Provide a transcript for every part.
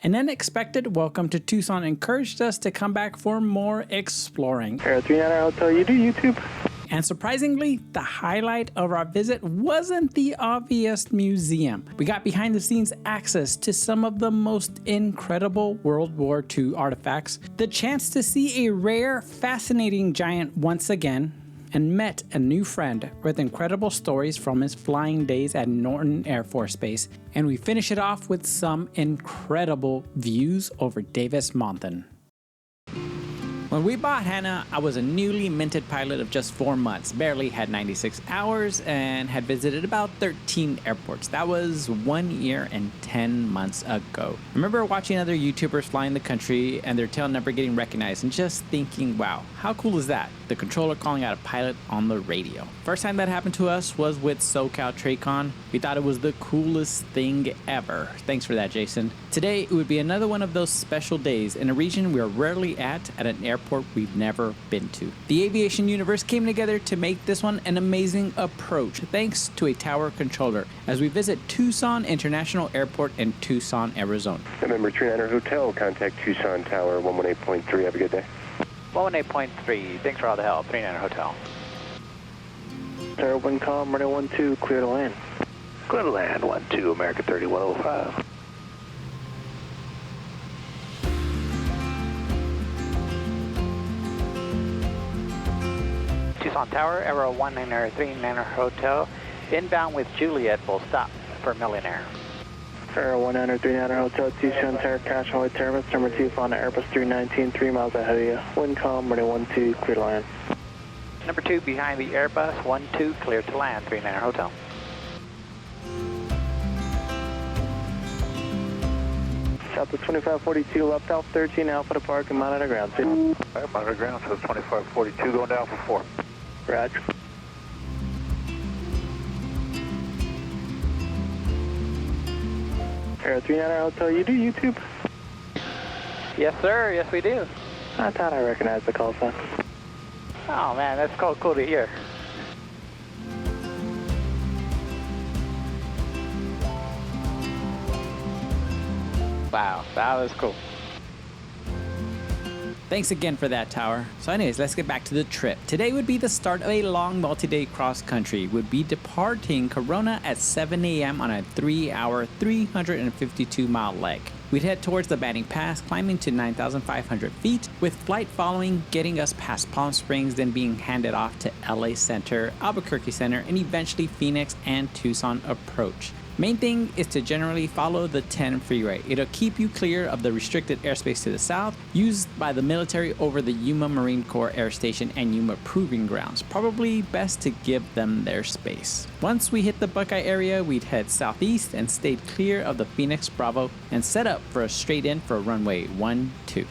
An unexpected welcome to Tucson encouraged us to come back for more exploring. Air 39 Hotel, you do YouTube? And surprisingly, the highlight of our visit wasn't the obvious museum. We got behind the scenes access to some of the most incredible World War II artifacts, the chance to see a rare, fascinating giant once again, and met a new friend with incredible stories from his flying days at Norton Air Force Base. And we finish it off with some incredible views over Davis-Monthan. When we bought Hannah, I was a newly minted pilot of just 4 months, barely had 96 hours, and had visited about 13 airports. That was 1 year and 10 months ago. I remember watching other YouTubers flying the country and their tail number getting recognized and just thinking, wow, how cool is that? The controller calling out a pilot on the radio. First time that happened to us was with SoCal TRACON. We thought it was the coolest thing ever. Thanks for that, Jason. Today, it would be another one of those special days in a region we're rarely at an airport we've never been to. The aviation universe came together to make this one an amazing approach, thanks to a tower controller, as we visit Tucson International Airport in Tucson, Arizona. Remember 39 Hotel, contact Tucson Tower 118.3. Have a good day. 118.3, thanks for all the help. 39 Hotel. Tower 1 com, runway 12, clear to land. Clear to land, 12, America 3105. Tucson Tower, Aero 139 Hotel. Inbound with Juliet will stop for Million Air. Aero 139 Hotel, Tucson Tower, Cash Highway Terminus, number 2, on Airbus 319, 3 miles ahead of you. Wind calm, runway 12, clear to land. Number 2 behind the Airbus, 12, clear to land, 39 Hotel. Southwest 2542, left Alpha 13, Alpha to park and monitor ground. Monitor ground, so 2542 going down for 4. Roger. Air 39 Hotel, you do YouTube? Yes, sir. Yes, we do. I thought I recognized the call sign. Oh, man, that's cool to hear. Wow, that was cool. Thanks again for that, Tower. So anyways, let's get back to the trip. Today would be the start of a long multi-day cross-country. We'd be departing Corona at 7 a.m. on a 3-hour, 352-mile leg. We'd head towards the Banning Pass, climbing to 9,500 feet, with flight following, getting us past Palm Springs, then being handed off to LA Center, Albuquerque Center, and eventually Phoenix and Tucson approach. Main thing is to generally follow the 10 freeway. It'll keep you clear of the restricted airspace to the south, used by the military over the Yuma Marine Corps Air Station and Yuma Proving Grounds. Probably best to give them their space. Once we hit the Buckeye area, we'd head southeast and stayed clear of the Phoenix Bravo and set up for a straight in for runway 12.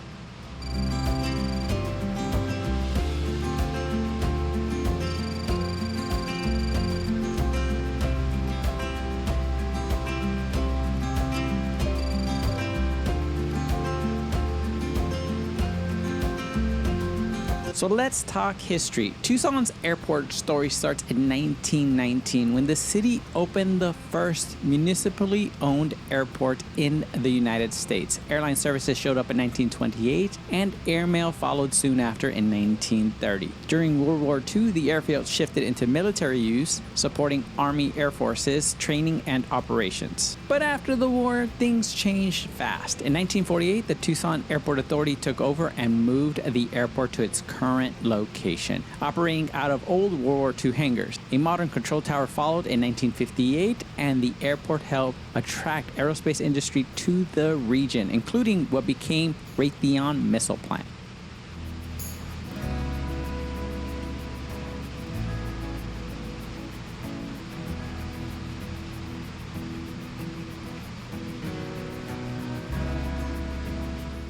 So let's talk history. Tucson's airport story starts in 1919 when the city opened the first municipally owned airport in the United States. Airline services showed up in 1928 and airmail followed soon after in 1930. During World War II, the airfield shifted into military use, supporting Army Air Forces training and operations. But after the war, things changed fast. In 1948, the Tucson Airport Authority took over and moved the airport to its current location, operating out of old World War II hangars. A modern control tower followed in 1958, and the airport helped attract aerospace industry to the region, including what became Raytheon Missile Plant.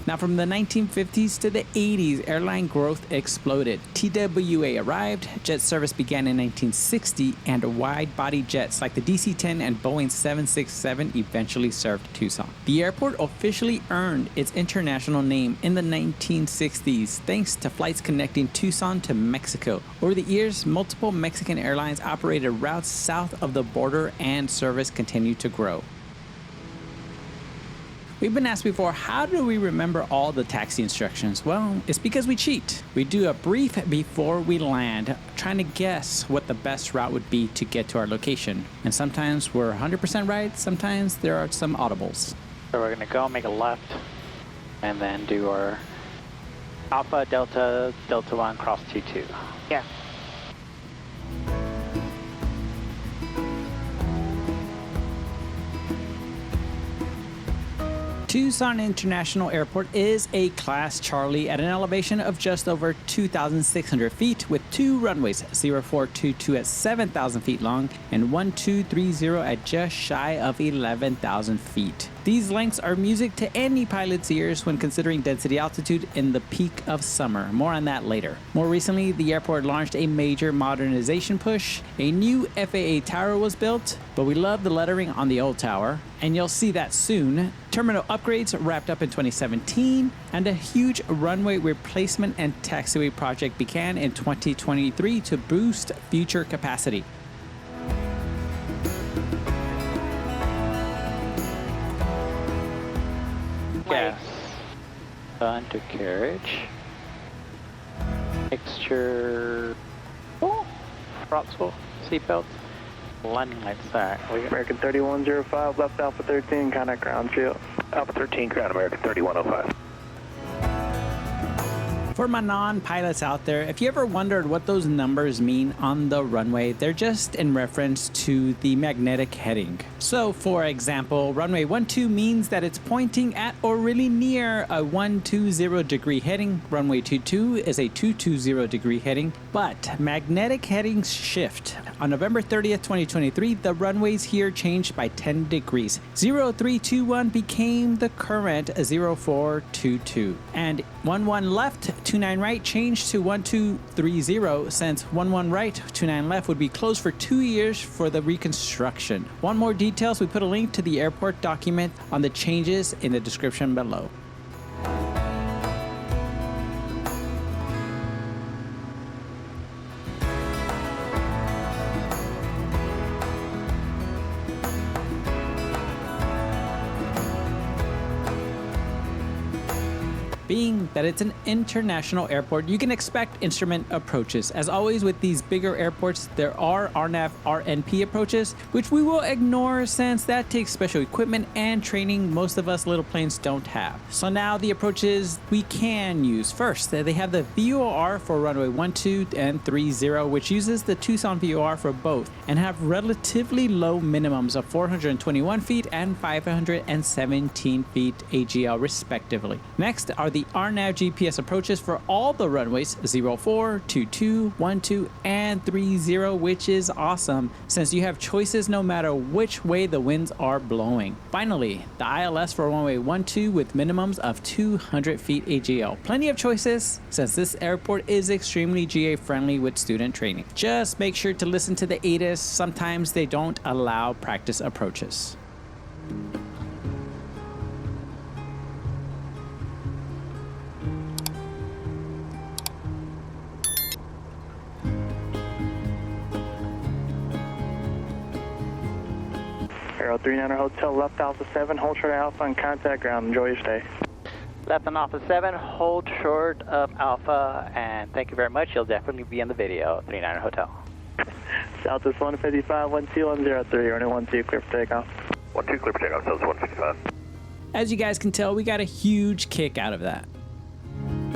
Now, from the 1950s to the 80s, airline growth exploded. TWA arrived, jet service began in 1960, and wide-body jets like the DC-10 and Boeing 767 eventually served Tucson. The airport officially earned its international name in the 1960s thanks to flights connecting Tucson to Mexico. Over the years, multiple Mexican airlines operated routes south of the border, and service continued to grow. We've been asked before, how do we remember all the taxi instructions? Well, it's because we cheat. We do a brief before we land, trying to guess what the best route would be to get to our location. And sometimes we're 100% right, sometimes there are some audibles. So we're going to go make a left and then do our Alpha, Delta, Delta 1, cross T2. Yeah. Tucson International Airport is a Class Charlie at an elevation of just over 2,600 feet with two runways, 0422 at 7,000 feet long and 1230 at just shy of 11,000 feet. These lengths are music to any pilot's ears when considering density altitude in the peak of summer. More on that later. More recently, the airport launched a major modernization push. A new FAA tower was built, but we love the lettering on the old tower, and you'll see that soon. Terminal upgrades wrapped up in 2017, and a huge runway replacement and taxiway project began in 2023 to boost future capacity. Gas, undercarriage, mixture, throttle, seatbelt, landing lights. American 3105, left Alpha 13, contact ground field. Alpha 13, ground American 3105. For my non-pilots out there, if you ever wondered what those numbers mean on the runway, they're just in reference to the magnetic heading. So, for example, runway 12 means that it's pointing at or really near a 120 degree heading. Runway 22 is a 220 degree heading, but magnetic headings shift. On November 30th, 2023, the runways here changed by 10 degrees. 0321 became the current 0422, and 11 left, 29 right changed to 1230, since 11 right, 29 left would be closed for 2 years for the reconstruction. Want more details? We put a link to the airport document on the changes in the description below. Being that it's an international airport, you can expect instrument approaches. As always with these bigger airports, there are RNAV RNP approaches, which we will ignore since that takes special equipment and training most of us little planes don't have. So now the approaches we can use. First, they have the VOR for runway 12 and 30, which uses the Tucson VOR for both and have relatively low minimums of 421 feet and 517 feet AGL respectively. Next are the RNAV GPS approaches for all the runways 04, 22, 12, and 30, which is awesome since you have choices no matter which way the winds are blowing. Finally, the ILS for runway 12 with minimums of 200 feet AGL. Plenty of choices since this airport is extremely GA friendly with student training. Just make sure to listen to the ATIS. Sometimes they don't allow practice approaches. Aero 39er Hotel, left Alpha 7, hold short of Alpha and contact ground. Enjoy your stay. Left on Alpha 7, hold short of Alpha, and thank you very much. You'll definitely be in the video, 39er Hotel. Southwest 155, 12103, running 12, clear for takeoff. 12, clear for takeoff, Southwest 155. As you guys can tell, we got a huge kick out of that.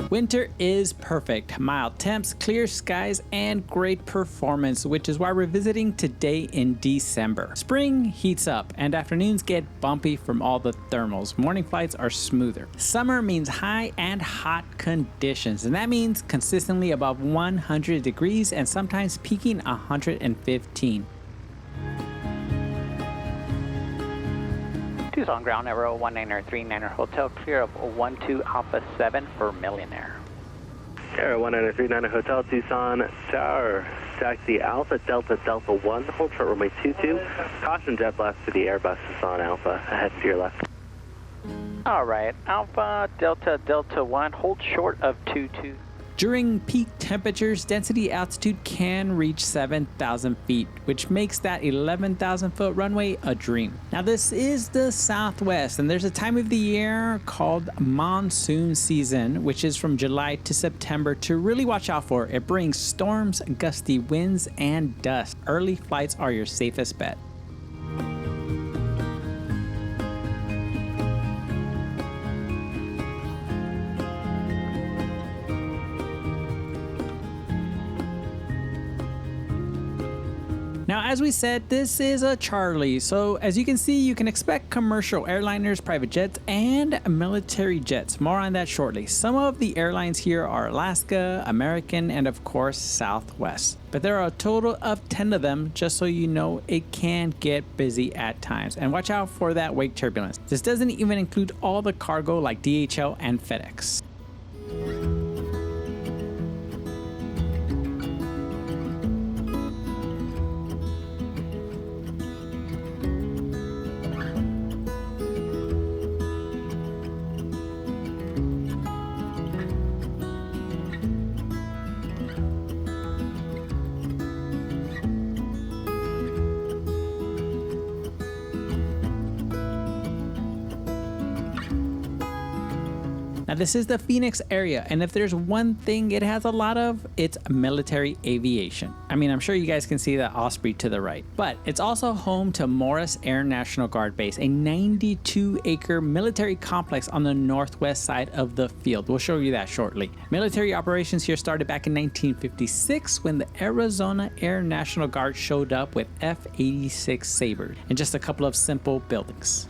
Winter is perfect. Mild temps, clear skies, and great performance, which is why we're visiting today in December. Spring heats up and afternoons get bumpy from all the thermals. Morning flights are smoother. Summer means high and hot conditions, and that means consistently above 100 degrees and sometimes peaking 115. Tucson ground, Aero 1939er Hotel, clear of 12 Alpha 7 for Million Air. Aero 1939er Hotel, Tucson Tower, taxi Alpha Delta Delta 1, hold short runway 22, caution jet blast to the Airbus Tucson Alpha, ahead to your left. All right, Alpha Delta Delta 1, hold short of 22. During peak temperatures, density altitude can reach 7,000 feet, which makes that 11,000 foot runway a dream. Now this is the Southwest, and there's a time of the year called monsoon season, which is from July to September to really watch out for. It brings storms, gusty winds, and dust. Early flights are your safest bet. Now, as we said, this is a Charlie, so as you can see, you can expect commercial airliners, private jets, and military jets. More on that shortly. Some of the airlines here are Alaska, American, and of course, Southwest. But there are a total of 10 of them, just so you know it can get busy at times. And watch out for that wake turbulence. This doesn't even include all the cargo like DHL and FedEx. Now this is the Phoenix area, and if there's one thing it has a lot of, it's military aviation. I mean, I'm sure you guys can see the Osprey to the right, but it's also home to Morris Air National Guard Base, a 92-acre military complex on the northwest side of the field. We'll show you that shortly. Military operations here started back in 1956 when the Arizona Air National Guard showed up with F-86 Sabres and just a couple of simple buildings.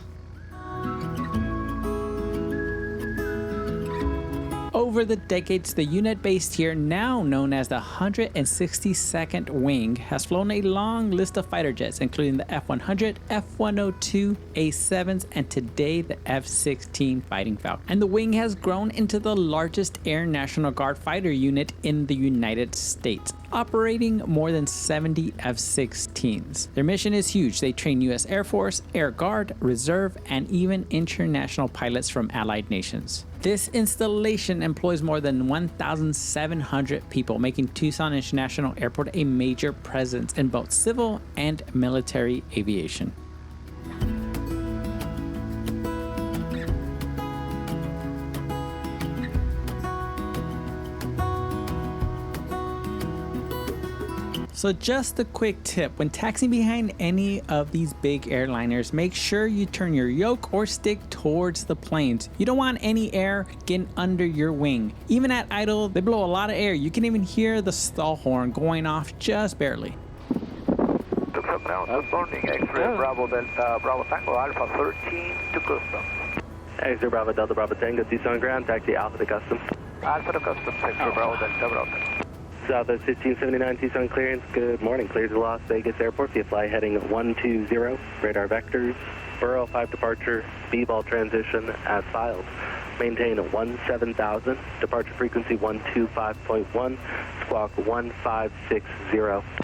Over the decades, the unit based here, now known as the 162nd Wing, has flown a long list of fighter jets, including the F-100, F-102, A-7s, and today the F-16 Fighting Falcon. And the Wing has grown into the largest Air National Guard fighter unit in the United States, operating more than 70 F-16s. Their mission is huge. They train U.S. Air Force, Air Guard, Reserve, and even international pilots from allied nations. This installation employs more than 1,700 people, making Tucson International Airport a major presence in both civil and military aviation. So just a quick tip, when taxiing behind any of these big airliners, make sure you turn your yoke or stick towards the planes. You don't want any air getting under your wing. Even at idle, they blow a lot of air. You can even hear the stall horn going off just barely. Tucson now, good morning, X-ray Bravo Delta Bravo Tango Alpha 13 to custom. X-ray Bravo Delta Bravo Tango, Tucson ground, taxi Alpha to custom. Alpha to custom, X-ray Bravo Delta Bravo. Southwest 1579 Tucson clearance, good morning. Clear to Las Vegas Airport via fly heading 120. Radar vectors, Burrow 5 departure, B-ball transition as filed. Maintain 17,000, departure frequency 125.1, squawk 1560.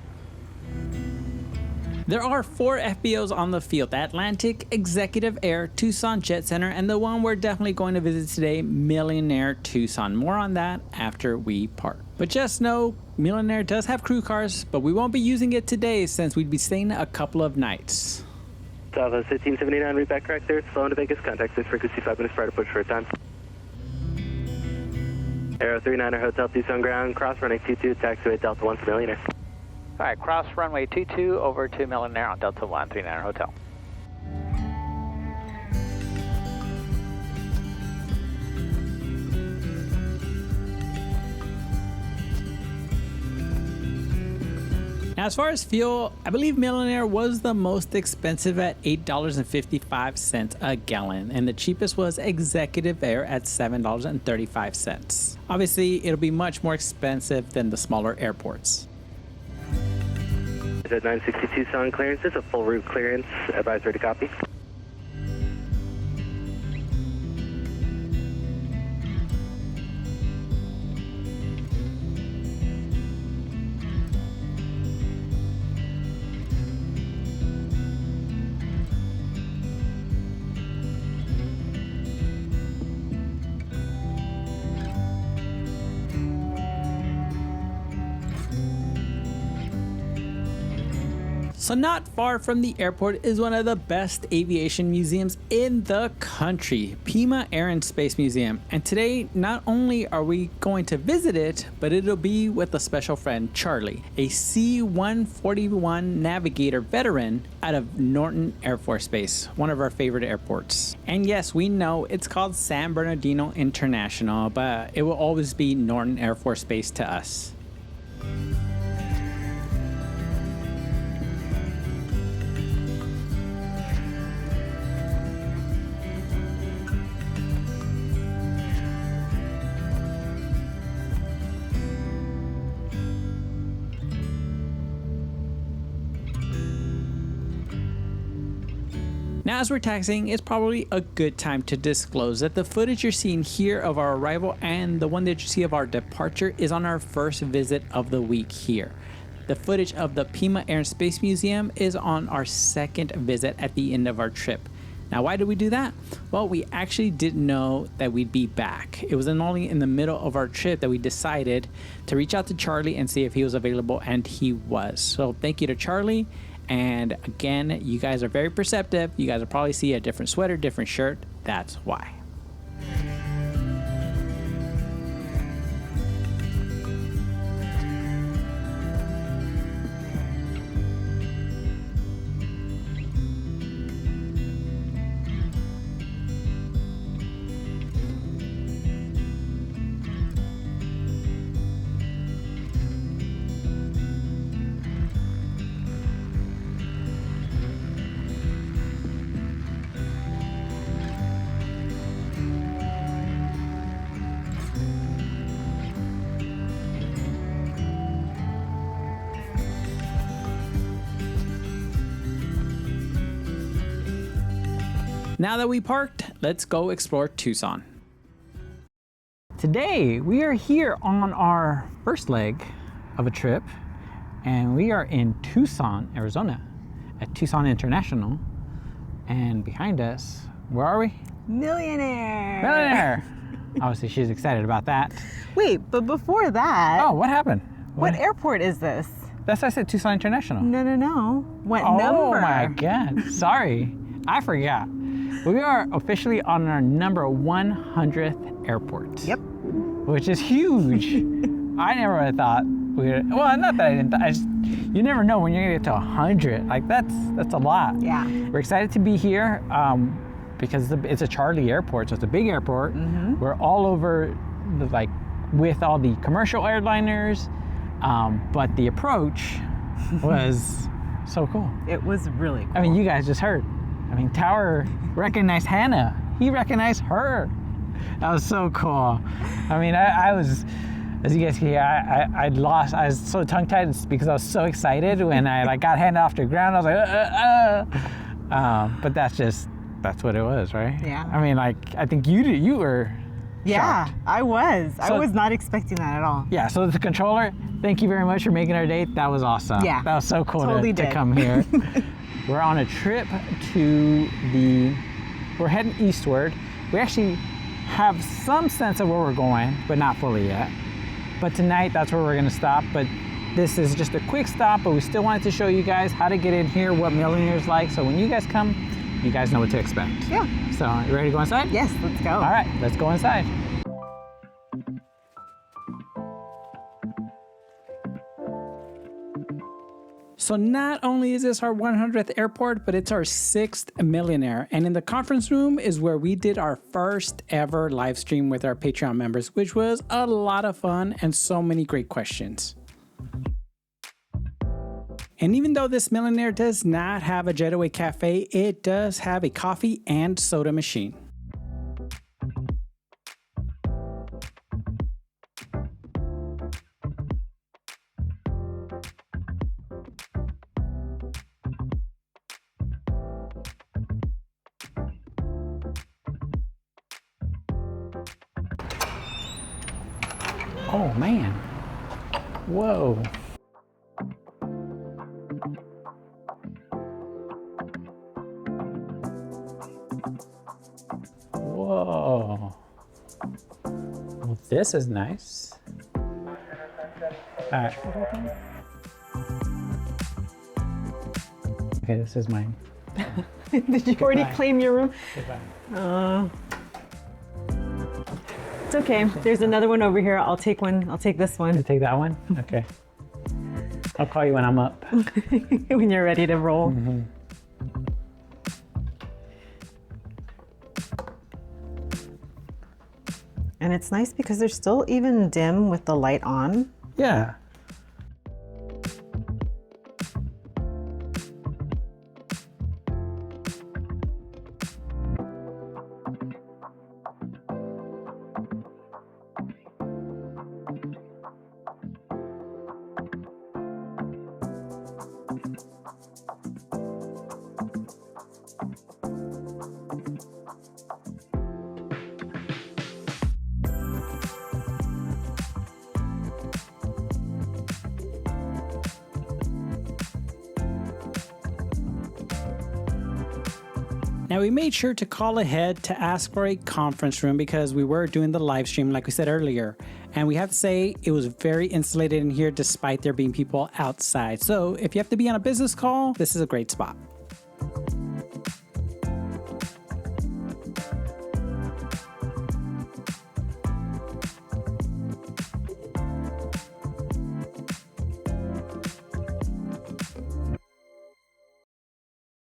There are 4 FBOs on the field: the Atlantic, Executive Air, Tucson Jet Center, and the one we're definitely going to visit today, Million Air Tucson. More on that after we part. But just know, Million Air does have crew cars, but we won't be using it today since we'd be staying a couple of nights. Southwest 1579, read back correct there, slow into Vegas, contact this frequency 5 minutes prior to push for a time. Aero 39er Hotel Tucson ground, cross runway 22, taxiway Delta 1 for Million Air. All right, cross runway 22 over to Million Air on Delta 1, 39er Hotel. Now, as far as fuel, I believe Million Air was the most expensive at $8.55 a gallon, and the cheapest was Executive Air at $7.35. Obviously, it'll be much more expensive than the smaller airports. At 960 Tucson clearance, it's a full route clearance. Advisory to copy. So not far from the airport is one of the best aviation museums in the country, Pima Air Space Museum. And today, not only are we going to visit it, but it'll be with a special friend, Charlie, a C-141 Navigator veteran out of Norton Air Force Base, one of our favorite airports. And yes, we know it's called San Bernardino International, but it will always be Norton Air Force Base to us. Now, as we're taxiing, it's probably a good time to disclose that the footage you're seeing here of our arrival and the one that you see of our departure is on our first visit of the week here. The footage of the Pima Air Space Museum is on our second visit at the end of our trip. Now, why did we do that? Well, we actually didn't know that we'd be back. It was only in the middle of our trip that we decided to reach out to Charlie and see if he was available, and he was. So thank you to Charlie. And again, you guys are very perceptive. You guys will probably see a different sweater, different shirt. That's why. Now that we parked, let's go explore Tucson. Today, we are here on our first leg of a trip, and we are in Tucson, Arizona, at Tucson International. And behind us, where are we? Million Air! Million Air! Obviously, she's excited about that. Wait, but before that... Oh, what happened? What airport is this? That's why I said Tucson International. No. What number? Oh my God, sorry. I forgot. We are officially on our number 100th airport. Yep. Which is huge. I never would have thought well, not that I didn't, you never know when you're gonna get to 100. Like that's a lot. Yeah. We're excited to be here because it's a Charlie airport, so it's a big airport. Mm-hmm. We're all over with all the commercial airliners, but the approach was so cool. It was really cool. I mean, you guys just heard. I mean, Tower recognized Hannah. He recognized her. That was so cool. I mean, I was, as you guys can hear, I was so tongue-tied because I was so excited when I got Hannah off the ground. I was like, but that's what it was, right? Yeah. I mean, I think you were shocked. I was. I was not expecting that at all. Yeah, so the controller, thank you very much for making our date. That was awesome. Yeah. That was so cool to come here. We're on a trip we're heading eastward. We actually have some sense of where we're going, but not fully yet. But tonight, that's where we're gonna stop. But this is just a quick stop, but we still wanted to show you guys how to get in here, what Million Air is like. So when you guys come, you guys know what to expect. Yeah. So, you ready to go inside? Yes, let's go. All right, let's go inside. So not only is this our 100th airport, but it's our 6th Million Air. And in the conference room is where we did our first ever live stream with our Patreon members, which was a lot of fun and so many great questions. And even though this Million Air does not have a Jetaway Cafe, it does have a coffee and soda machine. Oh man, whoa. Whoa. Well, this is nice. All right. Okay, this is mine. Did you already claim your room? Goodbye. It's okay. There's another one over here. I'll take one. I'll take this one. You take that one? Okay. I'll call you when I'm up. When you're ready to roll. Mm-hmm. And it's nice because they're still even dim with the light on. Yeah. Now, we made sure to call ahead to ask for a conference room because we were doing the live stream, like we said earlier. And we have to say it was very insulated in here despite there being people outside. So if you have to be on a business call, this is a great spot.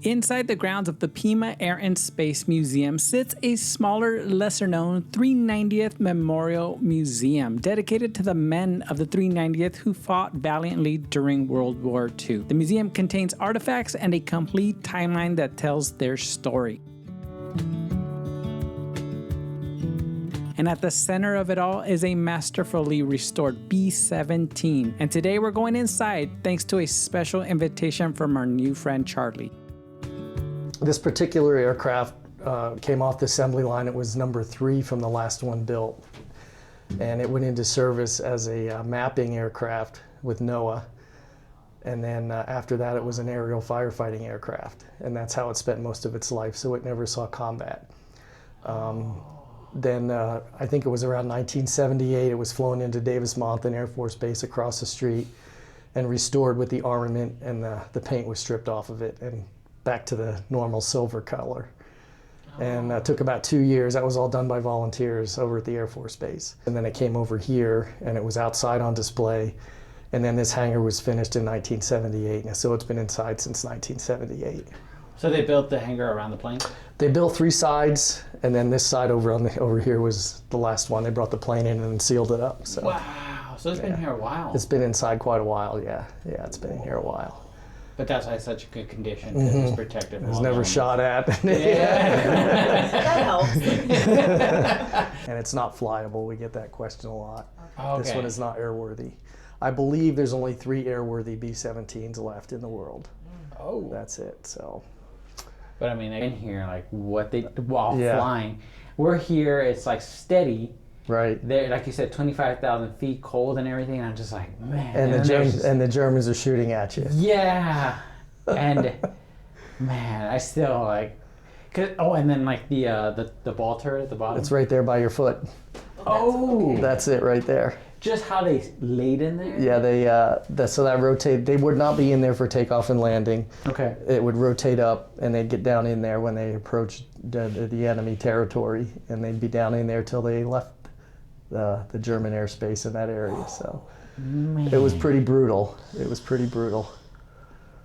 Inside the grounds of the Pima Air and Space Museum sits a smaller, lesser-known 390th Memorial Museum dedicated to the men of the 390th who fought valiantly during World War II. The museum contains artifacts and a complete timeline that tells their story. And at the center of it all is a masterfully restored B-17. And today we're going inside thanks to a special invitation from our new friend Charlie. This particular aircraft came off the assembly line. It was number 3 from the last one built. And it went into service as a mapping aircraft with NOAA. And then after that, it was an aerial firefighting aircraft. And that's how it spent most of its life, so it never saw combat. Then I think it was around 1978, it was flown into Davis-Monthan Air Force Base across the street and restored with the armament, and the paint was stripped off of it and back to the normal silver color. And took about 2 years. That was all done by volunteers over at the Air Force Base. And then it came over here and it was outside on display. And then this hangar was finished in 1978. And so it's been inside since 1978. So they built the hangar around the plane? They built 3 sides, and then this side over here was the last one. They brought the plane in and sealed it up. So. Wow, so it's been here a while. It's been inside quite a while, yeah. Yeah, it's been in here a while. But that's why it's such a good condition, because it's protected. It was never shot at. That helps. And it's not flyable. We get that question a lot. Okay. This one is not airworthy. I believe there's only 3 airworthy B-17s left in the world. Oh. That's it, so. But I mean, in here, like what they, while flying, we're here, it's like steady. Right. There, like you said, 25,000 feet cold and everything. And I'm just like, man. And the Germans are shooting at you. Yeah. And man, I still like, and then like the ball turret at the bottom. It's right there by your foot. Oh. That's it right there. Just how they laid in there? Yeah, so that rotate, they would not be in there for takeoff and landing. Okay. It would rotate up and they'd get down in there when they approached the enemy territory, and they'd be down in there till they left the German airspace in that area. So it was pretty brutal. It was pretty brutal.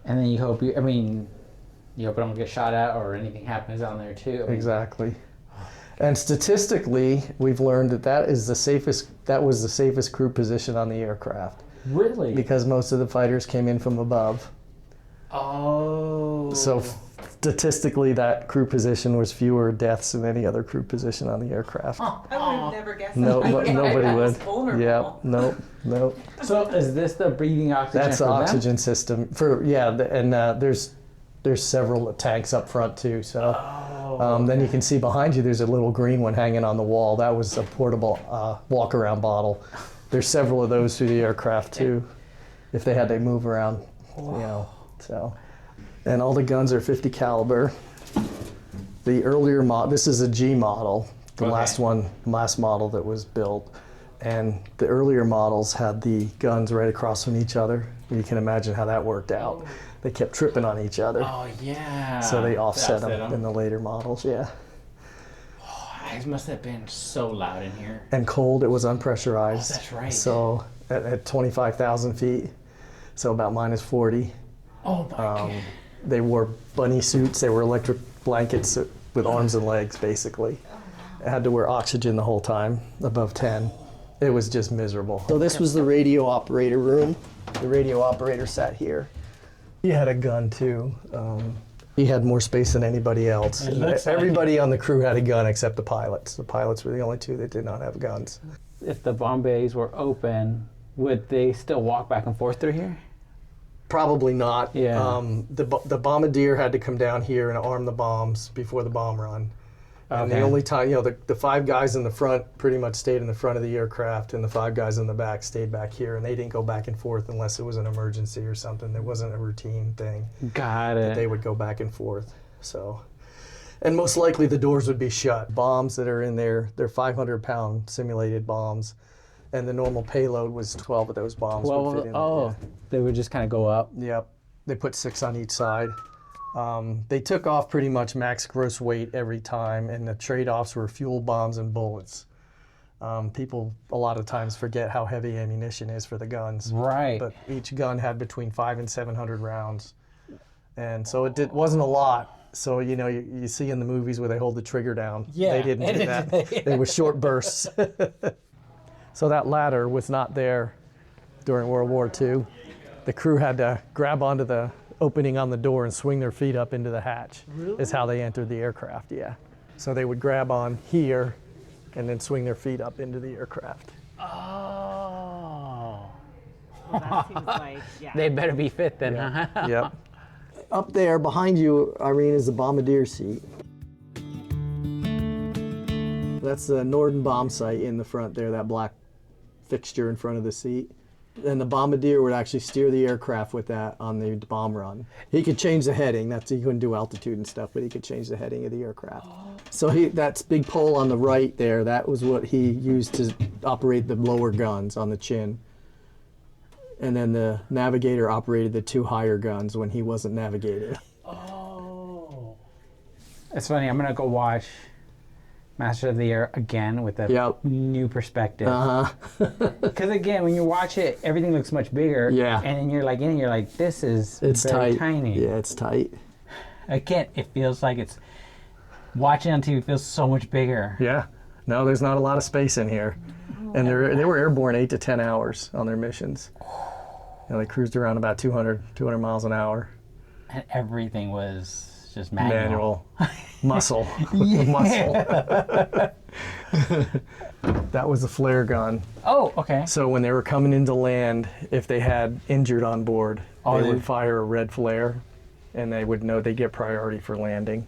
And then you hope I don't get shot at or anything happens down there too. Exactly. And statistically, we've learned that was the safest crew position on the aircraft. Really? Because most of the fighters came in from above. Oh. So statistically, that crew position was fewer deaths than any other crew position on the aircraft. I would have never guessed No, that. nobody would. Vulnerable. Yeah, nope. So is this the breathing oxygen? That's the oxygen system and there's several tanks up front too. So then you can see behind you, there's a little green one hanging on the wall. That was a portable walk-around bottle. There's several of those through the aircraft too, if they had to move around, So, and all the guns are 50 caliber. The earlier this is a G model, the last model that was built. And the earlier models had the guns right across from each other. You can imagine how that worked out. they kept tripping on each other. Oh, yeah. So they offset them in the later models, yeah. It must have been so loud in here. And cold, it was unpressurized. Oh, that's right. So at 25,000 feet, so about minus 40. Oh my God. They wore bunny suits. They were electric blankets with arms and legs, basically. I had to wear oxygen the whole time, above 10. It was just miserable. So this was the radio operator room. The radio operator sat here. He had a gun too. He had more space than anybody else. Everybody on the crew had a gun except the pilots. The pilots were the only two that did not have guns. If the bomb bays were open, would they still walk back and forth through here? Probably not. Yeah. The bombardier had to come down here and arm the bombs before the bomb run. And the only time, the 5 guys in the front pretty much stayed in the front of the aircraft, and the 5 guys in the back stayed back here, and they didn't go back and forth unless it was an emergency or something. There wasn't a routine thing. Got it. They would go back and forth. So, and most likely the doors would be shut. Bombs that are in there, they're 500-pound simulated bombs, and the normal payload was 12 of those bombs would fit in there. They would just kind of go up. Yep. They put 6 on each side. They took off pretty much max gross weight every time, and the trade-offs were fuel, bombs, and bullets. People a lot of times forget how heavy ammunition is for the guns. Right. But each gun had between 500 and 700 rounds. And so it wasn't a lot. So, you see in the movies where they hold the trigger down. Yeah. They didn't do that. They were short bursts. So that ladder was not there during World War II. The crew had to grab onto the opening on the door and swing their feet up into the hatch. Really? Is how they entered the aircraft, yeah. So they would grab on here and then swing their feet up into the aircraft. Oh. Well, that seems like, yeah. They better be fit then, huh? Yep. Up there behind you, Irene, is the bombardier seat. That's the Norden bomb sight in the front there, that black fixture in front of the seat. And the bombardier would actually steer the aircraft with that on the bomb run. He could change the heading. He couldn't do altitude and stuff, but he could change the heading of the aircraft. So that big pole on the right there, that was what he used to operate the lower guns on the chin. And then the navigator operated the 2 higher guns when he wasn't navigating. Oh. It's funny, I'm going to go watch Master of the Air again with a new perspective. Because again, when you watch it, everything looks much bigger. Yeah. And then you're like, this is very tiny. Yeah, it's tight. Again, it feels like it's watching on TV feels so much bigger. Yeah. No, there's not a lot of space in here. And they were airborne 8 to 10 hours on their missions. They cruised around about 200 miles an hour. And everything was just manual. Muscle. Muscle. That was the flare gun. Oh, okay. So when they were coming into land, if they had injured on board, they would fire a red flare, and they would know they'd get priority for landing.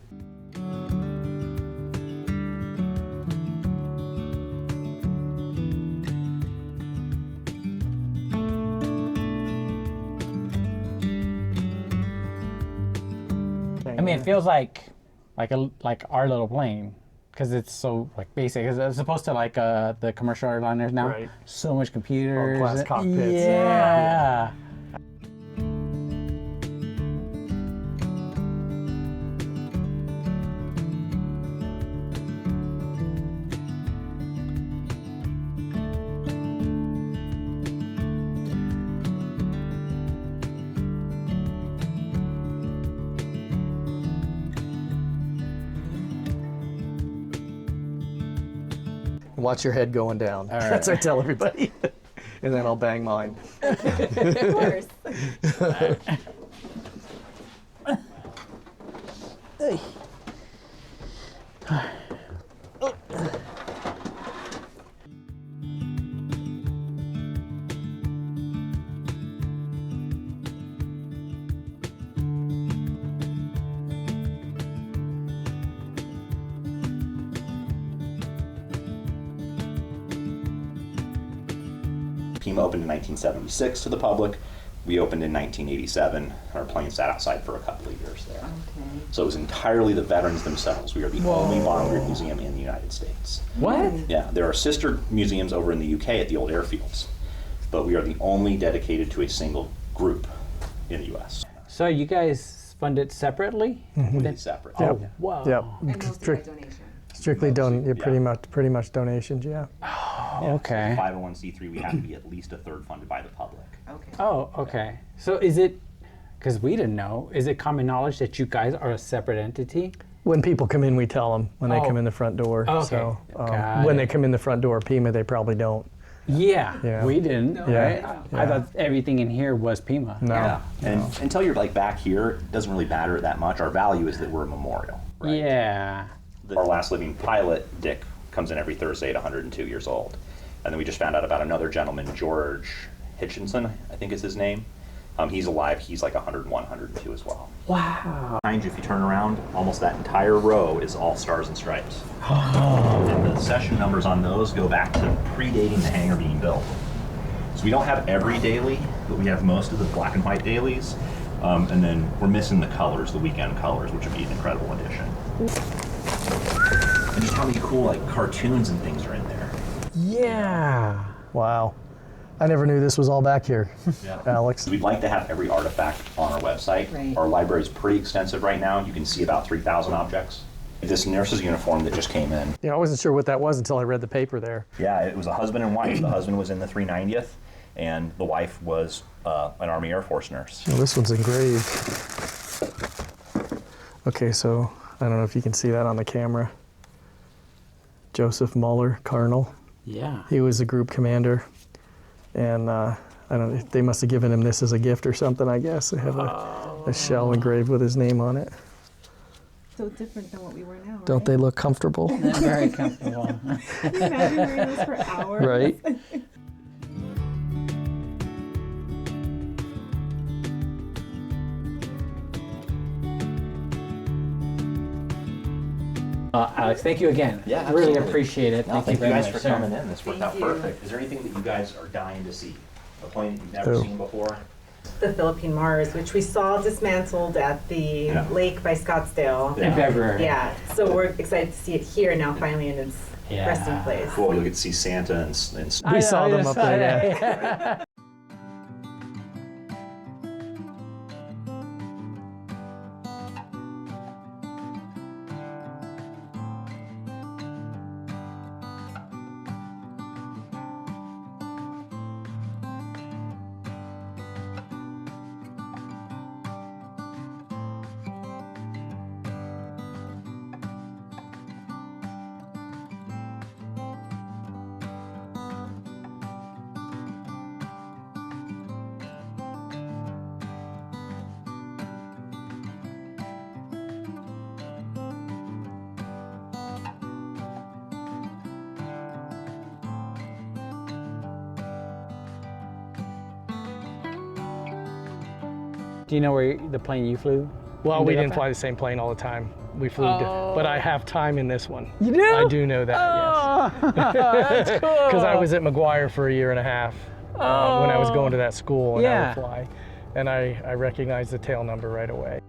I mean, it feels like our little plane, because it's so basic. As opposed to the commercial airliners now. Right. So much computers. Glass cockpits. Yeah. Watch your head going down. All right. That's what I tell everybody. And then I'll bang mine. Of course. Pima opened in 1976 to the public. We opened in 1987. Our plane sat outside for a couple of years there. Okay. So it was entirely the veterans themselves. We are the only bomb group museum in the United States. What? Yeah, there are sister museums over in the UK at the old airfields, but we are the only dedicated to a single group in the U.S. So you guys fund it separately? Completely separate. Yep. Oh, wow. Yep. And mostly by donation. Strictly pretty much donations, yeah. Okay. 501c3, we have to be at least a third funded by the public. Okay. Oh, okay. So is it, because we didn't know, is it common knowledge that you guys are a separate entity? When people come in, we tell them when they come in the front door. Okay. So Got when it. they come in the front door, Pima, they probably don't. Yeah, we didn't. Yeah. Right? I thought everything in here was Pima. No. Yeah. And until you're like back here, it doesn't really matter that much. Our value is that we're a memorial. Right? Yeah. Our last living pilot, Dick, comes in every Thursday at 102 years old. And then we just found out about another gentleman, George Hitchinson, I think is his name. He's alive. He's like 101, 102 as well. Wow. Behind you, if you turn around, almost that entire row is all stars and stripes. And the session numbers on those go back to predating the hangar being built. So we don't have every daily, but we have most of the black and white dailies. And then we're missing the colors, the weekend colors, which would be an incredible addition. And just how many cool like cartoons and things are in there. Yeah. Wow. I never knew this was all back here, Alex. We'd like to have every artifact on our website. Right. Our library is pretty extensive right now. You can see about 3,000 objects. This nurse's uniform that just came in. Yeah, I wasn't sure what that was until I read the paper there. Yeah, it was a husband and wife. The husband was in the 390th, and the wife was an Army Air Force nurse. Oh, this one's engraved. Okay, so I don't know if you can see that on the camera. Joseph Muller, Colonel. Yeah. He was a group commander. And I don't know, they must have given him this as a gift or something, I guess. They have a shell engraved with his name on it. So different than what we were now, Don't they look comfortable? Very comfortable. Imagine wearing this for hours. Right? Alex, thank you again. Yeah, Really absolutely. appreciate it. No, thank you very guys much, for sir. coming in. This worked out Thank you. perfect. Is there anything that you guys are dying to see? A plane that you've never Oh. seen before? The Philippine Mars, which we saw dismantled at the lake by Scottsdale. In February. Yeah, so we're excited to see it here now, finally in its resting place. Cool, you'll get to see Santa and We saw them up there, yeah. Do you know where the plane you flew? Well, we didn't fly the same plane all the time. We flew, but I have time in this one. You do? I do know that, yes. That's cool. Because I was at McGuire for a year and a half when I was going to that school, and I would fly. And I recognized the tail number right away.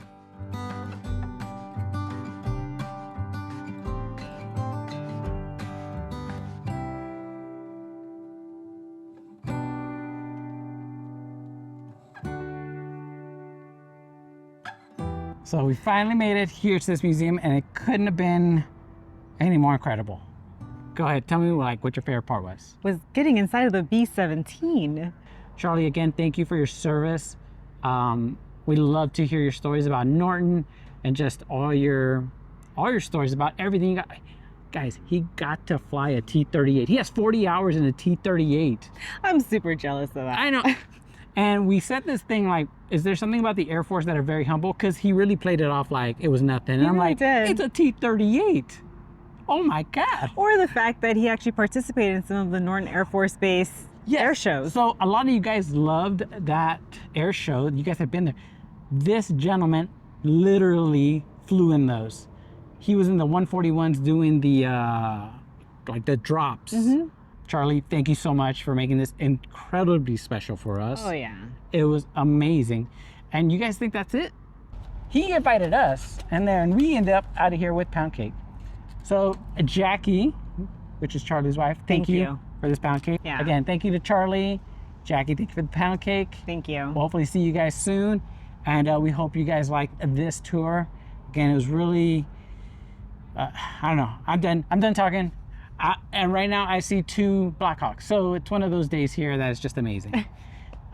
So we finally made it here to this museum, and it couldn't have been any more incredible. Go ahead, tell me like what your favorite part was. Was getting inside of the B-17. Charlie, again, thank you for your service. We love to hear your stories about Norton and just all your stories about everything you got. Guys, he got to fly a T-38. He has 40 hours in a T-38. I'm super jealous of that. I know. And we said this thing like, is there something about the Air Force that are very humble? Because he really played it off like it was nothing. And I'm really like, did. it's a T-38. Oh my God. Or the fact that he actually participated in some of the Norton Air Force Base air shows. So a lot of you guys loved that air show. You guys have been there. This gentleman literally flew in those. He was in the 141s doing the like the drops. Mm-hmm. Charlie, thank you so much for making this incredibly special for us. Oh yeah. It was amazing. And you guys think that's it? He invited us, and then we ended up out of here with pound cake. So Jackie, which is Charlie's wife, thank you for this pound cake. Yeah. Again, thank you to Charlie. Jackie, thank you for the pound cake. Thank you. We'll hopefully see you guys soon. And we hope you guys like this tour. Again, it was really, I don't know, I'm done talking. And right now I see 2 Blackhawks. So it's one of those days here that is just amazing.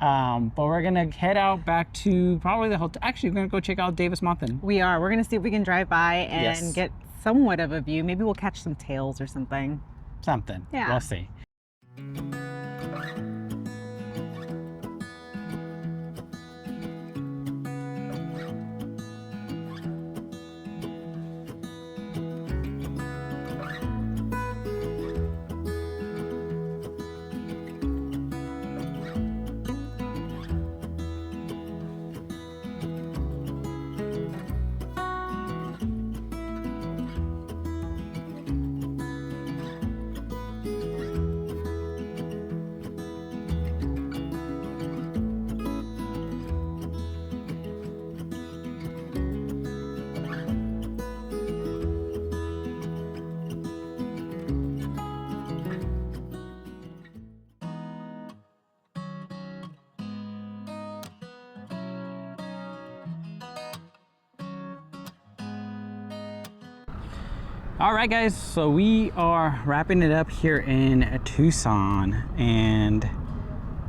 But we're gonna head out back to probably the hotel. Actually, we're gonna go check out Davis-Monthan. We are. We're gonna see if we can drive by and get somewhat of a view. Maybe we'll catch some tails or something. Something. Yeah. We'll see. All right, guys, so we are wrapping it up here in Tucson, and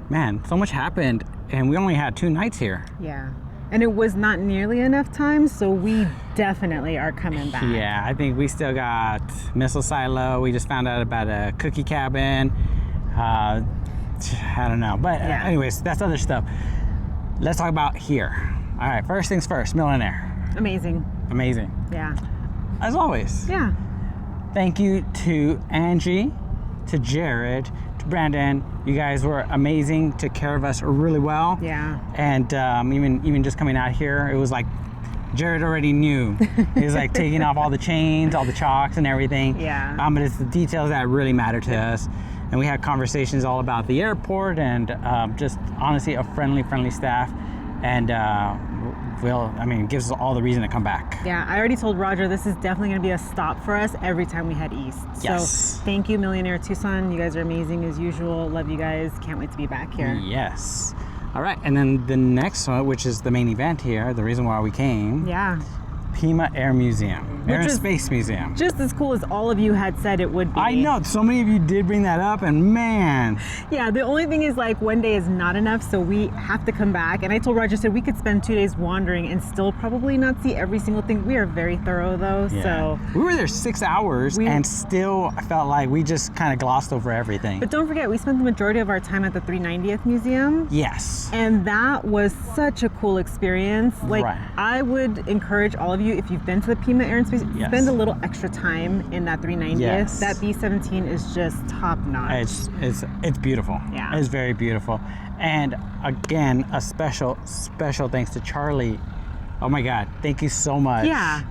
man, so much happened, and we only had 2 nights here. Yeah, and it was not nearly enough time, so we definitely are coming back. Yeah, I think we still got missile silo. We just found out about a cookie cabin. I don't know, but anyways, that's other stuff. Let's talk about here. All right, first things first, Million Air. Amazing. Amazing. Yeah. As always. Yeah. Thank you to Angie, to Jared, to Brandon. You guys were amazing, took care of us really well. Yeah. And even just coming out here, it was like Jared already knew. He was like taking off all the chains, all the chocks and everything. Yeah. But it's the details that really matter to us. And we had conversations all about the airport and just honestly a friendly staff. And it gives us all the reason to come back. Yeah, I already told Roger this is definitely going to be a stop for us every time we head east. Yes. So thank you, Million Air Tucson. You guys are amazing as usual. Love you guys. Can't wait to be back here. Yes. All right, and then the next one, which is the main event here, the reason why we came. Yeah. Pima Air Museum, Air Space Museum. Just as cool as all of you had said it would be. I know, so many of you did bring that up, and man. Yeah, the only thing is like one day is not enough, so we have to come back. And I told Roger, said we could spend 2 days wandering and still probably not see every single thing. We are very thorough though, so. We were there 6 hours and still felt like we just kind of glossed over everything. But don't forget, we spent the majority of our time at the 390th Museum. Yes. And that was such a cool experience. Like, I would encourage all of you, if you've been to the Pima Air and Space, spend a little extra time in that 390th. Yes. That B-17 is just top notch. It's beautiful. Yeah. It's very beautiful. And again, a special thanks to Charlie. Oh my God, thank you so much. Yeah.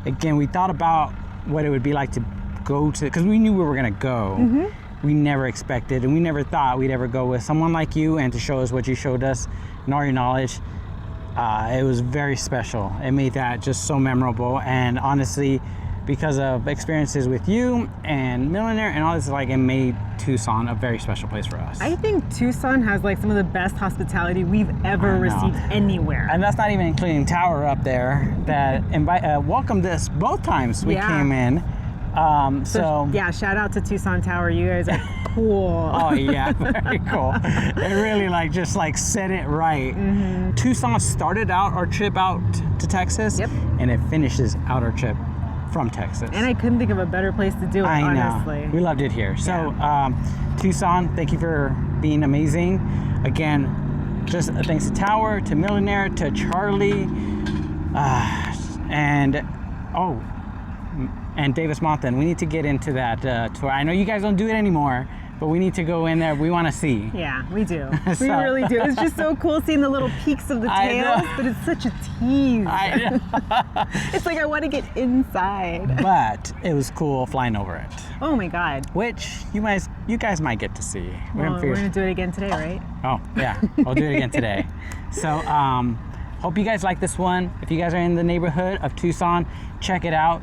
Again, we thought about what it would be like to go to, because we knew we were gonna go. Mm-hmm. We never expected, and we never thought we'd ever go with someone like you and to show us what you showed us and all your knowledge. It was very special. It made that just so memorable, and honestly, because of experiences with you and Million Air and all this, like, it made Tucson a very special place for us. I think Tucson has like some of the best hospitality we've ever received anywhere. And that's not even including Tower up there that welcomed us both times we came in. So yeah, shout out to Tucson Tower. You guys are cool. Oh yeah, very cool. It really just said it right. Mm-hmm. Tucson started out our trip out to Texas, and it finishes out our trip from Texas. And I couldn't think of a better place to do it, honestly. We loved it here. So Tucson, thank you for being amazing. Again, just thanks to Tower, to Million Air, to Charlie, and Davis-Monthan. We need to get into that tour. I know you guys don't do it anymore, but we need to go in there. We want to see. Yeah, we do. We really do. It's just so cool seeing the little peaks of the tails, but it's such a tease. I know. It's like I want to get inside. But it was cool flying over it. Oh my God. Which you guys might get to see. We're gonna do it again today, right? Oh yeah, we'll do it again today. So hope you guys like this one. If you guys are in the neighborhood of Tucson, check it out.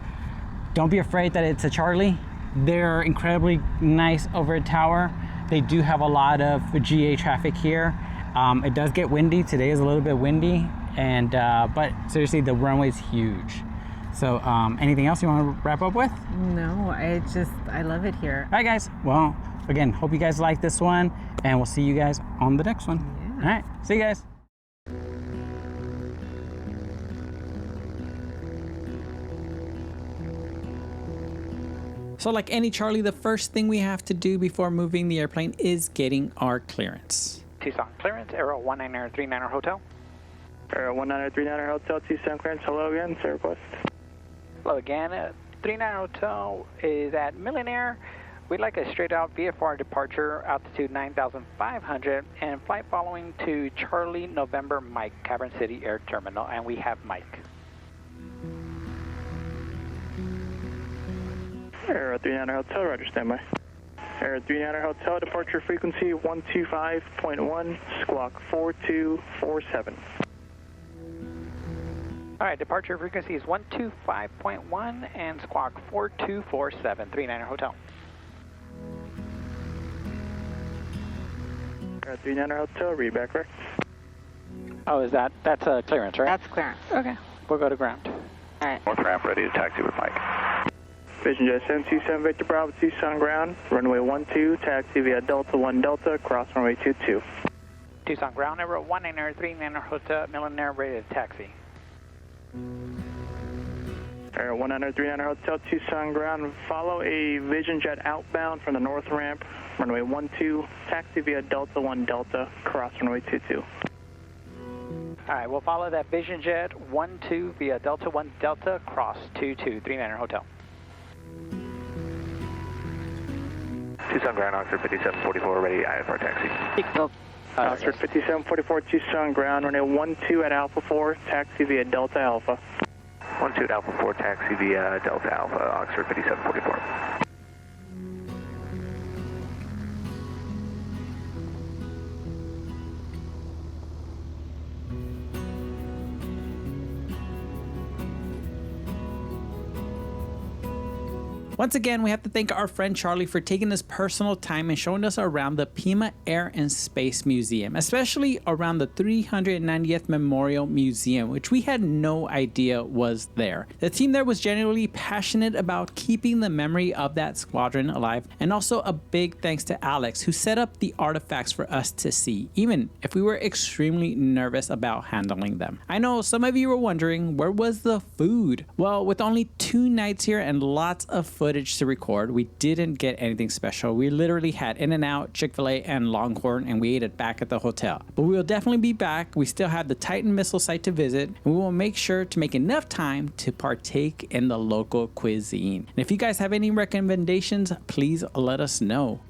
Don't be afraid that it's a Charlie. They're incredibly nice over at Tower. They do have a lot of GA traffic here. It does get windy. Today is a little bit windy, and but seriously, the runway's huge. So anything else you want to wrap up with? No, I love it here. All right, guys. Well, again, hope you guys like this one, and we'll see you guys on the next one. Yeah. All right, see you guys. So like any Charlie, the first thing we have to do before moving the airplane is getting our clearance. Tucson clearance, Aero 1939er Hotel. Aero 1939er Hotel, Tucson clearance. Hello again, sir, request. Hello again. 39 Hotel is at Million Air. We'd like a straight out VFR departure, altitude 9,500, and flight following to Charlie November Mike, Cavern City Air Terminal, and we have Mike. Aero 39er Hotel, roger, standby. Aero 39er Hotel, departure frequency 125.1, squawk 4247. All right, departure frequency is 125.1 and squawk 4247, 39er Hotel. Aero 39er Hotel, read back, correct? Oh, that's a clearance, right? That's clearance. Okay, we'll go to ground. All right. North ramp ready to taxi with Mike. Vision Jet 727 Victor Bravo, Tucson ground, runway 12, taxi via Delta 1 Delta, cross runway 22. Tucson ground, Aero 1939er Hotel, Million Air, ready to taxi. Aero 1939er Hotel, Tucson ground, follow a Vision Jet outbound from the north ramp, runway 12, taxi via Delta 1 Delta, cross runway 22. All right, we'll follow that Vision Jet 12 via Delta 1 Delta, cross 22, 39er Hotel. Tucson ground, Oxford 5744, ready IFR taxi. Oxford 5744, Tucson ground, runway 12 at Alpha 4, taxi via Delta Alpha. 12 at Alpha 4, taxi via Delta Alpha, Oxford 5744. Once again, we have to thank our friend Charlie for taking his personal time and showing us around the Pima Air and Space Museum, especially around the 390th Memorial Museum, which we had no idea was there. The team there was genuinely passionate about keeping the memory of that squadron alive, and also a big thanks to Alex, who set up the artifacts for us to see, even if we were extremely nervous about handling them. I know some of you were wondering, where was the food? Well, with only 2 nights here and lots of footage to record, we didn't get anything special. We literally had In-N-Out, Chick-fil-A, and Longhorn, and we ate it back at the hotel. But we will definitely be back. We still have the Titan missile site to visit, and we will make sure to make enough time to partake in the local cuisine. And if you guys have any recommendations, please let us know.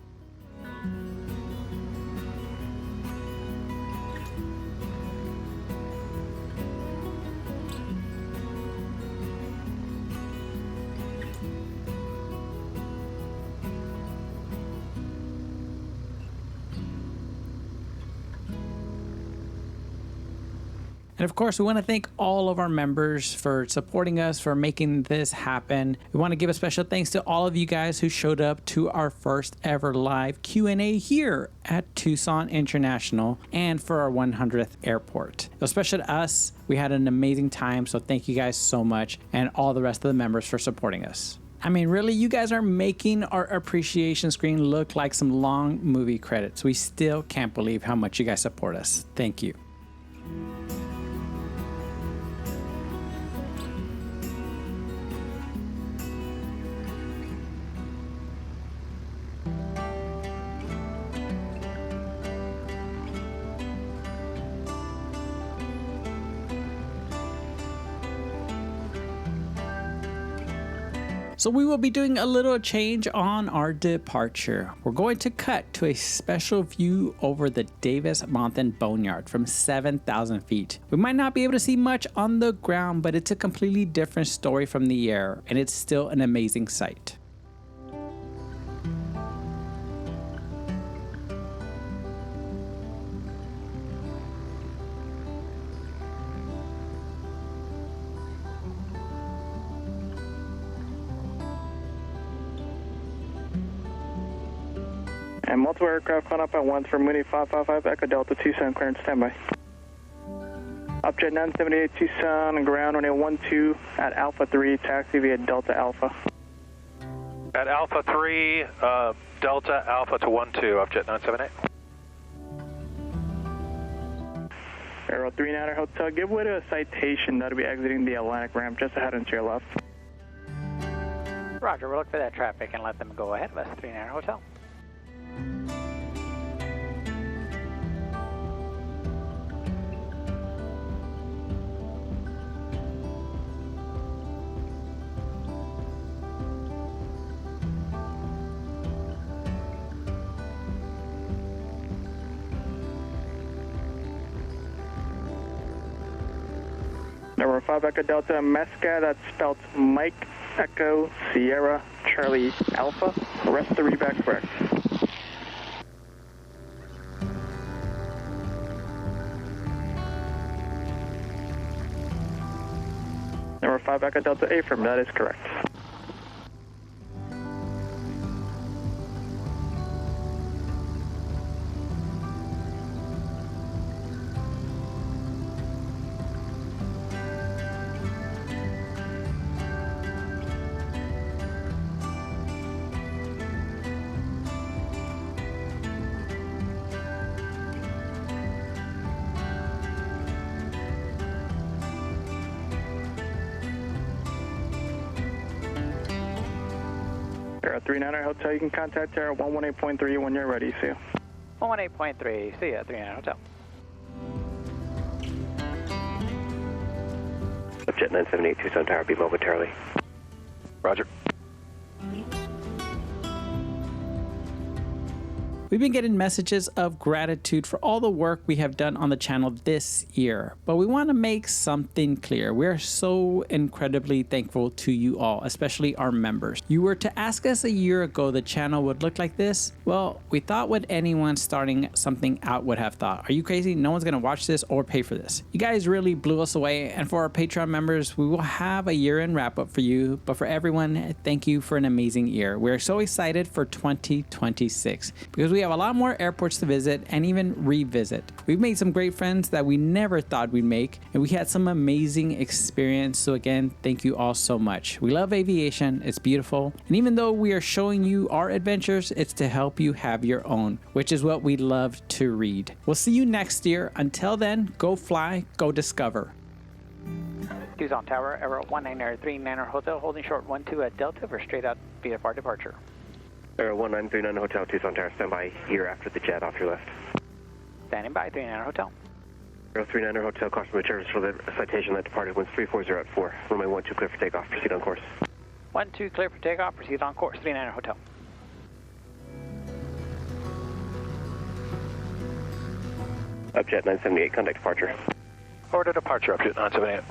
And of course, we want to thank all of our members for supporting us, for making this happen. We want to give a special thanks to all of you guys who showed up to our first ever live Q&A here at Tucson International and for our 100th airport. It was special to us. We had an amazing time, so thank you guys so much, and all the rest of the members for supporting us. I mean, really, you guys are making our appreciation screen look like some long movie credits. We still can't believe how much you guys support us. Thank you. So we will be doing a little change on our departure. We're going to cut to a special view over the Davis-Monthan Boneyard from 7,000 feet. We might not be able to see much on the ground, but it's a completely different story from the air, and it's still an amazing sight. And multiple aircraft going up at once for Mooney 555 Echo Delta Tucson, clearance standby. Upjet 978 Tucson, ground runway 12 at Alpha 3, taxi via Delta Alpha. At Alpha 3, Delta Alpha to 12, Upjet 978. Aero 39er Hotel, give way to a citation that'll be exiting the Atlantic ramp just ahead and to your left. Roger, we'll look for that traffic and let them go ahead of us, 39er Hotel. Number 5 Echo Delta Mesca, that's spelled Mike Echo Sierra Charlie Alpha. Rest of the readback correct. Number 5 Echo Delta Affirm, that is correct. Air 39er Hotel, you can contact Air 118.3 when you're ready. See you. 118.3, see ya, 39er Hotel. Jet 978 Tucson Tower, be momentarily. Roger. We've been getting messages of gratitude for all the work we have done on the channel this year, but we want to make something clear. We're so incredibly thankful to you all, especially our members. You were to ask us a year ago the channel would look like this? Well, we thought what anyone starting something out would have thought. Are you crazy? No one's going to watch this or pay for this. You guys really blew us away, and for our Patreon members, we will have a year-end wrap-up for you, but for everyone, thank you for an amazing year. We're so excited for 2026 because we have a lot more airports to visit and even revisit. We've made some great friends that we never thought we'd make, and we had some amazing experience. So again, thank you all so much. We love aviation, it's beautiful, and even though we are showing you our adventures, it's to help you have your own, which is what we love to read. We'll see you next year. Until then, go fly, go discover. Tucson Tower, Aero 1939er Hotel, holding short 12 at Delta for straight out VFR departure. Air 1939 Hotel, Tucson Tower, stand by here after the jet off your left. Standing by, 39er Hotel. Air 39er Hotel, caution materials for the citation that departed winds 340 at 4. Runway 12 clear for takeoff, proceed on course. 12 clear for takeoff, proceed on course, 39er Hotel. Upjet 978, contact departure. Order departure, Upjet 978.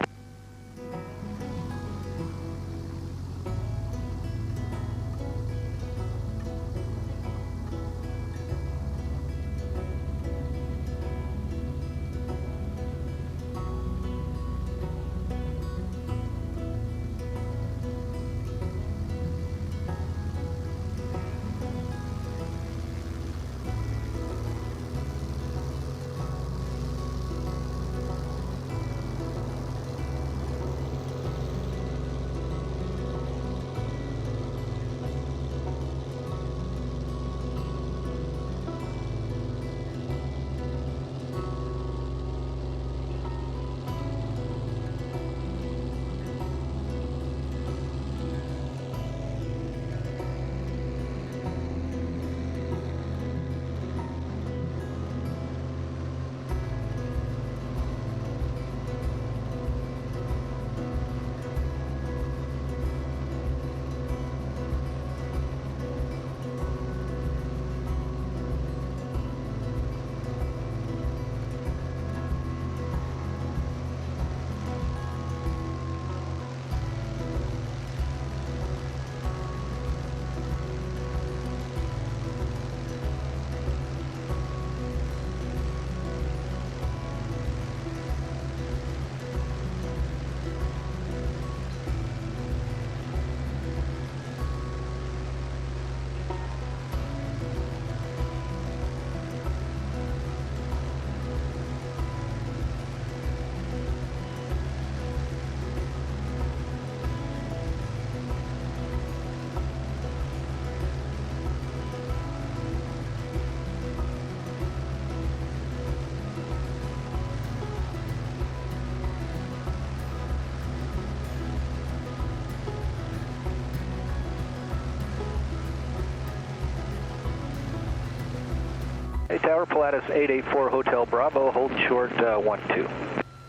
Hey Tower, Pilatus 884 Hotel Bravo, hold short 12.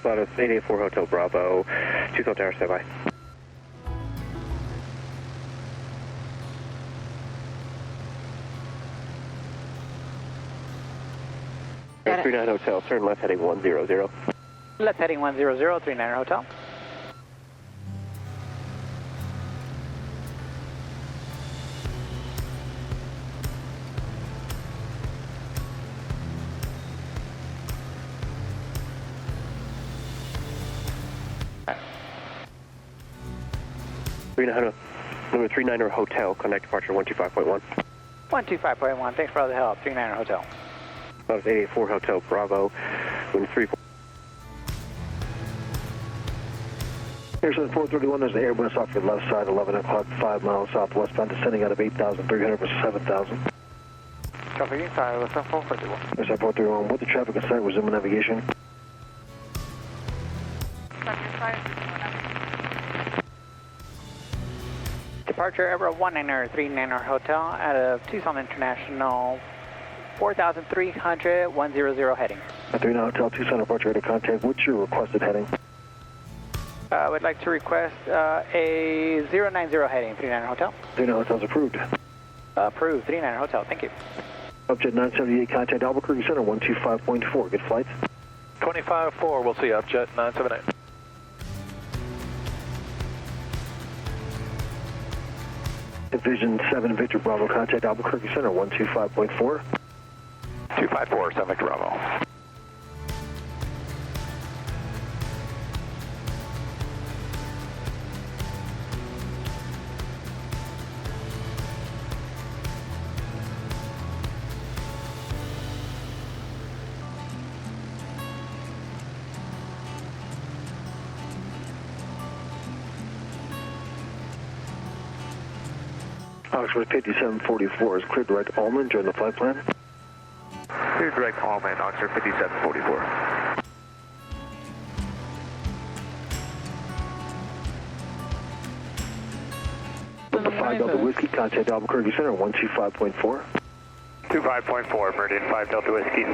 Pilatus 884 Hotel Bravo, Tucson Tower, stand by. 39 Hotel, turn left heading 100. Left heading 100, 39 Hotel. Number 39er Hotel, connect departure 125.1. 125.1, thanks for all the help, 39 Hotel. That was 884 Hotel Bravo, wind 34. Airsun 431, there's the Airbus off your left side, 11 o'clock, 5 miles southwestbound, descending out of 8,300 for 7,000. Traffic inside, Airsun 431. Airsun 431, with the traffic in sight, resume navigation. Departure Ever 1939 Hotel out of Tucson International, 4,300, 100 heading. 39 Hotel, Tucson departure to contact. What's your requested heading? I would like to request a 090 heading, 39 Hotel. 39 Hotel's approved. Approved, 39 Hotel, thank you. Upjet 978, contact Albuquerque Center 125.4. Good flights. 25-4, we'll see you, Upjet 978. Division 7 Victor Bravo, contact Albuquerque Center 125.4. 254, 7 Victor Bravo. Oxford 5744 is clear direct Allman during the flight plan. Clear direct Allman, Oxford 5744. Delta 5 Delta Whiskey, contact Albuquerque Center 125.4. 25.4, Meridian 5 Delta Whiskey.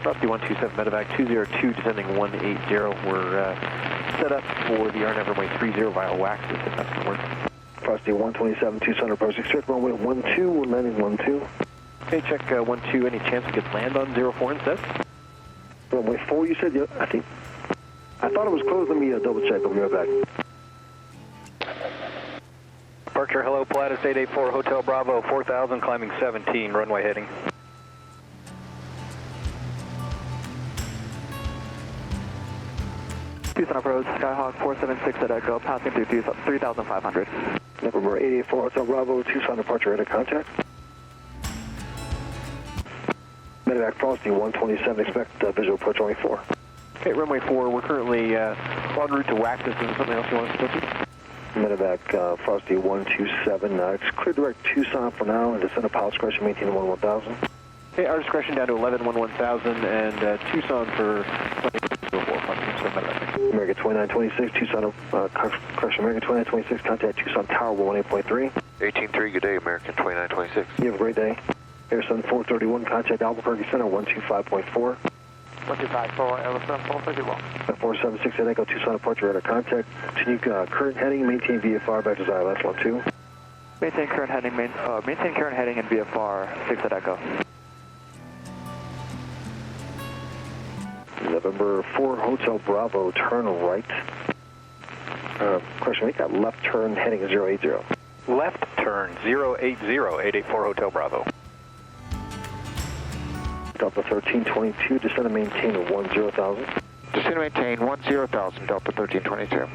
Frosty 127 medevac 202 descending 180. We're set up for the RNAV runway 30 via Waxus if that's the word. Frosty 127 Tucson approaching straight runway 12, we're landing 12. Okay, check 12. Any chance we could land on 04 instead? Runway 4, you said? Yeah, I thought it was closed. Let me double check. I'll be right back. Departure, hello, Pilatus 884 Hotel Bravo, 4,000, climbing 17, runway heading. Tucson approach, Skyhawk 476 at Echo, passing through 3,500. Number 884 Hotel Bravo, Tucson departure ready to contact. Medevac Frosty 127, expect visual approach runway 4. Okay, runway 4, we're currently en route to Waxus. Is there something else you want us to do? Medevac Frosty 127, it's clear direct Tucson for now, and descend to pilot discretion, maintain 1000. Okay, our discretion down to 111000 and Tucson for 04. America 2926, Tucson, correction, America 2926, contact Tucson Tower 18.3. 18-3, good day, American 2926. You have a great day. Airsun 431, contact Albuquerque Center 125.4. 125.4, Airsun 431. 476 at Echo, Tucson departure radar contact. Continue current heading, maintain VFR back to last 12. Maintain current heading, maintain current heading and VFR 6 at Echo. November 4 Hotel Bravo, turn right. Question, make that left turn heading 080. Left turn 080, 884 Hotel Bravo. Delta 1322, descend and maintain 10,000. Descend and maintain 10,000, Delta 1322.